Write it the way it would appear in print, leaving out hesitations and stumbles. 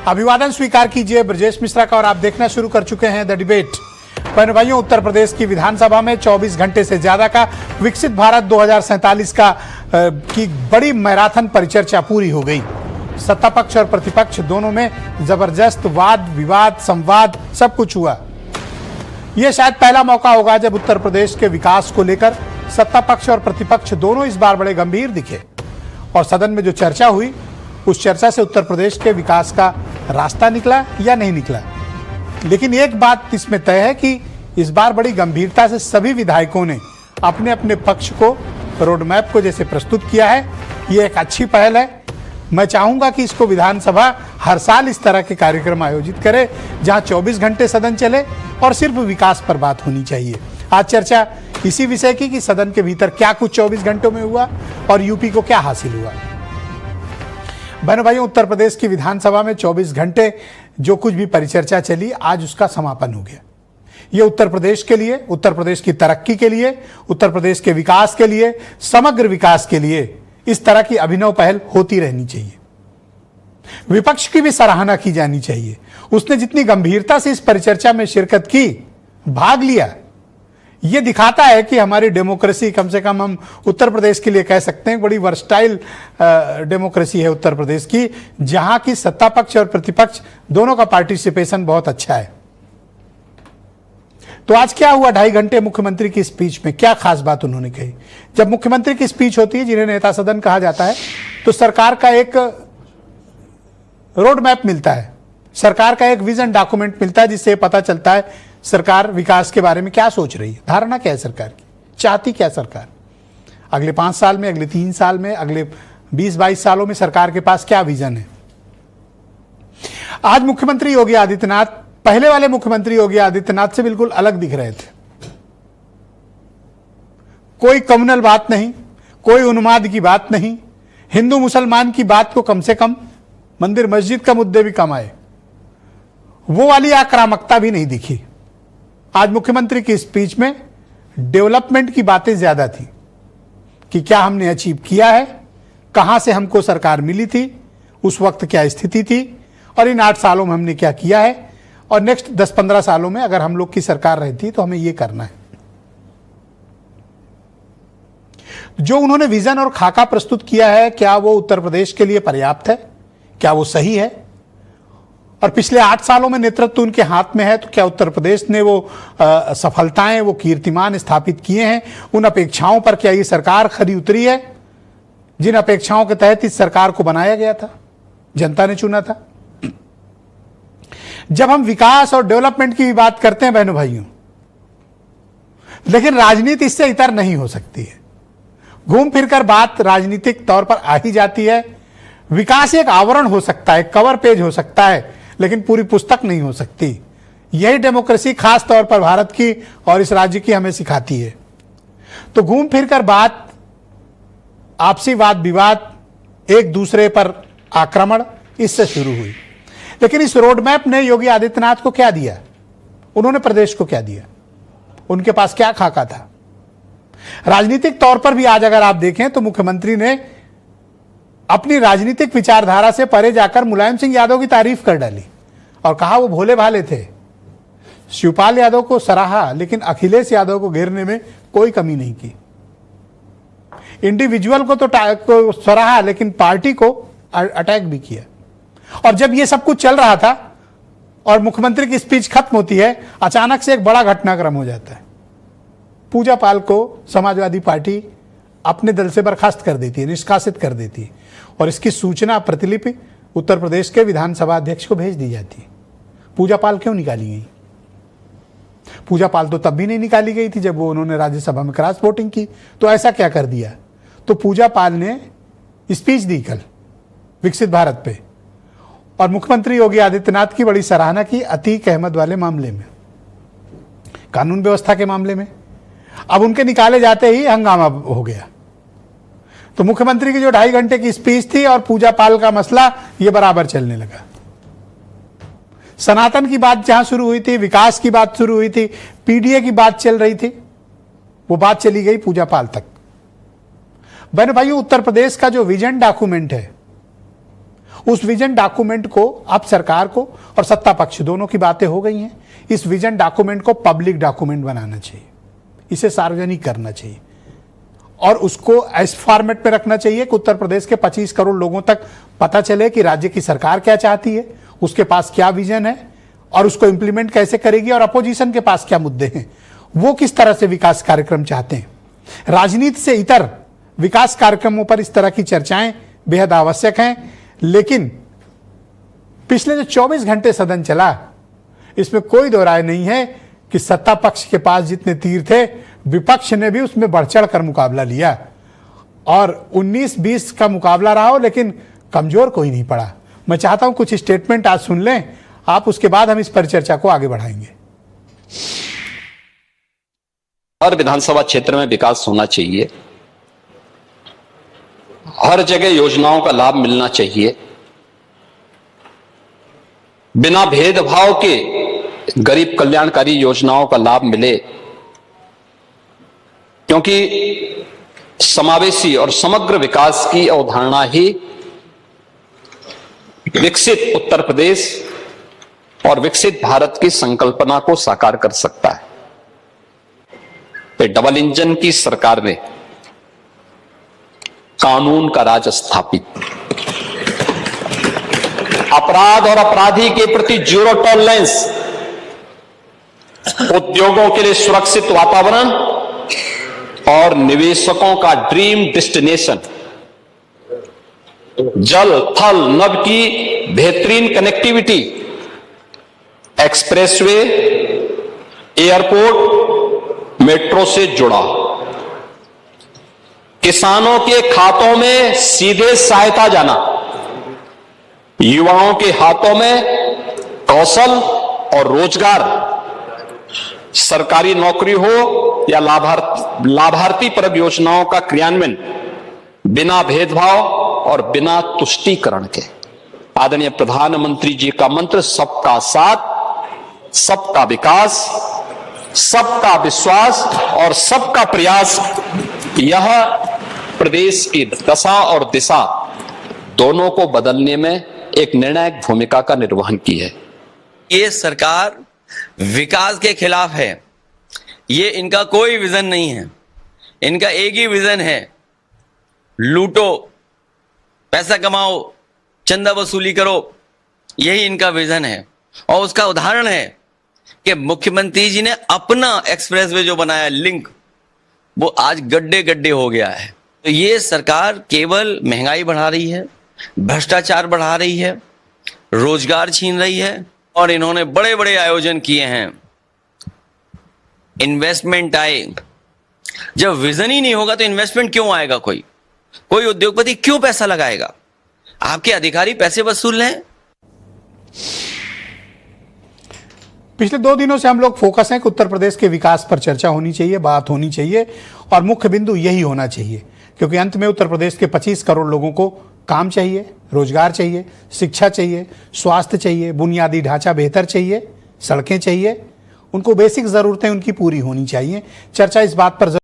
अभिवादन स्वीकार कीजिए ब्रजेश मिश्रा का और आप देखना शुरू कर चुके हैं द डिबेट। भाइयों, उत्तर प्रदेश की विधानसभा में 24 घंटे से ज्यादा का विकसित भारत 2047 की बड़ी मैराथन परिचर्चा पूरी हो गई। सत्ता पक्ष और प्रतिपक्ष दोनों में जबरदस्त वाद विवाद संवाद सब कुछ हुआ। यह शायद पहला मौका होगा जब उत्तर प्रदेश के विकास को लेकर सत्ता पक्ष और प्रतिपक्ष दोनों इस बार बड़े गंभीर दिखे और सदन में जो चर्चा हुई उस चर्चा से उत्तर प्रदेश के विकास का रास्ता निकला या नहीं निकला। लेकिन एक बात इसमें तय है कि इस बार बड़ी गंभीरता से सभी विधायकों ने अपने अपने पक्ष को रोड मैप को जैसे प्रस्तुत किया है। ये एक अच्छी पहल है। मैं चाहूंगा कि इसको विधानसभा हर साल इस तरह के कार्यक्रम आयोजित करे जहां 24 घंटे सदन चले और सिर्फ विकास पर बात होनी चाहिए। आज चर्चा इसी विषय की कि सदन के भीतर क्या कुछ 24 घंटों में हुआ और यूपी को क्या हासिल हुआ। भाइयों, उत्तर प्रदेश की विधानसभा में 24 घंटे जो कुछ भी परिचर्चा चली आज उसका समापन हो गया। ये उत्तर प्रदेश के लिए, उत्तर प्रदेश की तरक्की के लिए, उत्तर प्रदेश के विकास के लिए, समग्र विकास के लिए इस तरह की अभिनव पहल होती रहनी चाहिए। विपक्ष की भी सराहना की जानी चाहिए। उसने जितनी गंभीरता से इस परिचर्चा में शिरकत की, भाग लिया, यह दिखाता है कि हमारी डेमोक्रेसी, कम से कम हम उत्तर प्रदेश के लिए कह सकते हैं, बड़ी वर्सटाइल डेमोक्रेसी है उत्तर प्रदेश की, जहां की सत्ता पक्ष और प्रतिपक्ष दोनों का पार्टिसिपेशन बहुत अच्छा है। तो आज क्या हुआ 2.5 घंटे मुख्यमंत्री की स्पीच में? क्या खास बात उन्होंने कही? जब मुख्यमंत्री की स्पीच होती है, जिन्हें नेता सदन कहा जाता है, तो सरकार का एक रोड मैप मिलता है, सरकार का एक विजन डॉक्यूमेंट मिलता है, जिससे पता चलता है सरकार विकास के बारे में क्या सोच रही है, धारणा क्या है सरकार की, चाहती क्या सरकार अगले 5 साल में, अगले 3 साल में, अगले 20-22 सालों में सरकार के पास क्या विजन है। आज मुख्यमंत्री योगी आदित्यनाथ पहले वाले मुख्यमंत्री योगी आदित्यनाथ से बिल्कुल अलग दिख रहे थे। कोई कम्युनल बात नहीं, कोई उन्माद की बात नहीं, हिंदू मुसलमान की बात को कम से कम, मंदिर मस्जिद का मुद्दे भी कम आए, वो वाली आक्रामकता भी नहीं दिखी। आज मुख्यमंत्री की स्पीच में डेवलपमेंट की बातें ज्यादा थी कि क्या हमने अचीव किया है, कहां से हमको सरकार मिली थी, उस वक्त क्या स्थिति थी और इन 8 सालों में हमने क्या किया है और नेक्स्ट 10-15 सालों में अगर हम लोग की सरकार रहती तो हमें ये करना है। जो उन्होंने विजन और खाका प्रस्तुत किया है, क्या वो उत्तर प्रदेश के लिए पर्याप्त है? क्या वो सही है? और पिछले 8 सालों में नेतृत्व उनके हाथ में है, तो क्या उत्तर प्रदेश ने वो सफलताएं, वो कीर्तिमान स्थापित किए हैं? उन अपेक्षाओं पर क्या ये सरकार खरी उतरी है जिन अपेक्षाओं के तहत इस सरकार को बनाया गया था, जनता ने चुना था? जब हम विकास और डेवलपमेंट की भी बात करते हैं बहनों भाइयों, लेकिन राजनीति इससे इतर नहीं हो सकती है। घूम फिरकर बात राजनीतिक तौर पर आ ही जाती है। विकास एक आवरण हो सकता है, कवर पेज हो सकता है, लेकिन पूरी पुस्तक नहीं हो सकती। यही डेमोक्रेसी खास तौर पर भारत की और इस राज्य की हमें सिखाती है। तो घूम फिरकर बात, आपसी वाद विवाद, एक दूसरे पर आक्रमण, इससे शुरू हुई। लेकिन इस रोड मैप ने योगी आदित्यनाथ को क्या दिया? उन्होंने प्रदेश को क्या दिया? उनके पास क्या खाका था? राजनीतिक तौर पर भी आज अगर आप देखें तो मुख्यमंत्री ने अपनी राजनीतिक विचारधारा से परे जाकर मुलायम सिंह यादव की तारीफ कर डाली और कहा वो भोले भाले थे। शिवपाल यादव को सराहा, लेकिन अखिलेश यादव को घेरने में कोई कमी नहीं की। इंडिविजुअल को तो सराहा, लेकिन पार्टी को अटैक भी किया। और जब ये सब कुछ चल रहा था और मुख्यमंत्री की स्पीच खत्म होती है, अचानक से एक बड़ा घटनाक्रम हो जाता है। पूजा पाल को समाजवादी पार्टी अपने दल से बर्खास्त कर देती है, निष्कासित कर देती है और इसकी सूचना प्रतिलिपि उत्तर प्रदेश के विधानसभा अध्यक्ष को भेज दी जाती है। पूजा पाल क्यों निकाली गई? पूजा पाल तो तब भी नहीं निकाली गई थी जब वो उन्होंने राज्यसभा में क्रॉस वोटिंग की। तो ऐसा क्या कर दिया? तो पूजा पाल ने स्पीच दी कल विकसित भारत पे और मुख्यमंत्री योगी आदित्यनाथ की बड़ी सराहना की अतीक अहमद वाले मामले में, कानून व्यवस्था के मामले में। अब उनके निकाले जाते ही हंगामा हो गया। तो मुख्यमंत्री की जो 2.5 घंटे की स्पीच थी और पूजा पाल का मसला, ये बराबर चलने लगा। सनातन की बात जहां शुरू हुई थी, विकास की बात शुरू हुई थी, पीडीए की बात चल रही थी, वो बात चली गई पूजा पाल तक। बहन भाइयों, उत्तर प्रदेश का जो विजन डॉक्यूमेंट है उस विजन डॉक्यूमेंट को अब सरकार को, और सत्ता पक्ष दोनों की बातें हो गई हैं, इस विजन डॉक्यूमेंट को पब्लिक डॉक्यूमेंट बनाना चाहिए, इसे सार्वजनिक करना चाहिए और उसको इस फॉर्मेट में रखना चाहिए कि उत्तर प्रदेश के 25 करोड़ लोगों तक पता चले कि राज्य की सरकार क्या चाहती है, उसके पास क्या विजन है और उसको इंप्लीमेंट कैसे करेगी, और अपोजिशन के पास क्या मुद्दे हैं, वो किस तरह से विकास कार्यक्रम चाहते हैं। राजनीति से इतर विकास कार्यक्रमों पर इस तरह की चर्चाएं बेहद आवश्यक हैं। लेकिन पिछले जो 24 घंटे सदन चला, इसमें कोई दो राय नहीं है कि सत्ता पक्ष के पास जितने तीर थे, विपक्ष ने भी उसमें बढ़ चढ़ कर मुकाबला लिया और 19-20 का मुकाबला रहा हो, लेकिन कमजोर कोई नहीं पड़ा। मैं चाहता हूं कुछ स्टेटमेंट आज सुन लें आप, उसके बाद हम इस परिचर्चा को आगे बढ़ाएंगे। हर विधानसभा क्षेत्र में विकास होना चाहिए, हर जगह योजनाओं का लाभ मिलना चाहिए, बिना भेदभाव के गरीब कल्याणकारी योजनाओं का लाभ मिले, क्योंकि समावेशी और समग्र विकास की अवधारणा ही विकसित उत्तर प्रदेश और विकसित भारत की संकल्पना को साकार कर सकता है। डबल इंजन की सरकार ने कानून का राज स्थापित, अपराध और अपराधी के प्रति जीरो टॉलरेंस, उद्योगों के लिए सुरक्षित वातावरण और निवेशकों का ड्रीम डेस्टिनेशन, जल थल नभ की बेहतरीन कनेक्टिविटी, एक्सप्रेसवे, एयरपोर्ट, मेट्रो से जुड़ा, किसानों के खातों में सीधे सहायता जाना, युवाओं के हाथों में कौशल और रोजगार, सरकारी नौकरी हो या लाभार्थी परक योजनाओं का क्रियान्वयन बिना भेदभाव और बिना तुष्टीकरण के। आदरणीय प्रधानमंत्री जी का मंत्र सबका साथ, सबका विकास, सबका विश्वास और सबका प्रयास, यह प्रदेश की दशा और दिशा दोनों को बदलने में एक निर्णायक भूमिका का निर्वहन की है। ये सरकार विकास के खिलाफ है, ये इनका कोई विजन नहीं है। इनका एक ही विजन है, लूटो, पैसा कमाओ, चंदा वसूली करो, यही इनका विजन है। और उसका उदाहरण है कि मुख्यमंत्री जी ने अपना एक्सप्रेसवे जो बनाया लिंक, वो आज गड्ढे गड्ढे हो गया है। तो ये सरकार केवल महंगाई बढ़ा रही है, भ्रष्टाचार बढ़ा रही है, रोजगार छीन रही है। और इन्होंने बड़े बड़े आयोजन किए हैं, इन्वेस्टमेंट आए। जब विजन ही नहीं होगा तो इन्वेस्टमेंट क्यों आएगा? कोई उद्योगपति क्यों पैसा लगाएगा? आपके अधिकारी पैसे वसूल लें। पिछले 2 दिनों से हम लोग फोकस हैं कि उत्तर प्रदेश के विकास पर चर्चा होनी चाहिए, बात होनी चाहिए और मुख्य बिंदु यही होना चाहिए, क्योंकि अंत में उत्तर प्रदेश के 25 करोड़ लोगों को काम चाहिए, रोजगार चाहिए, शिक्षा चाहिए, स्वास्थ्य चाहिए, बुनियादी ढांचा बेहतर चाहिए, सड़कें चाहिए, उनको बेसिक ज़रूरतें उनकी पूरी होनी चाहिए। चर्चा इस बात पर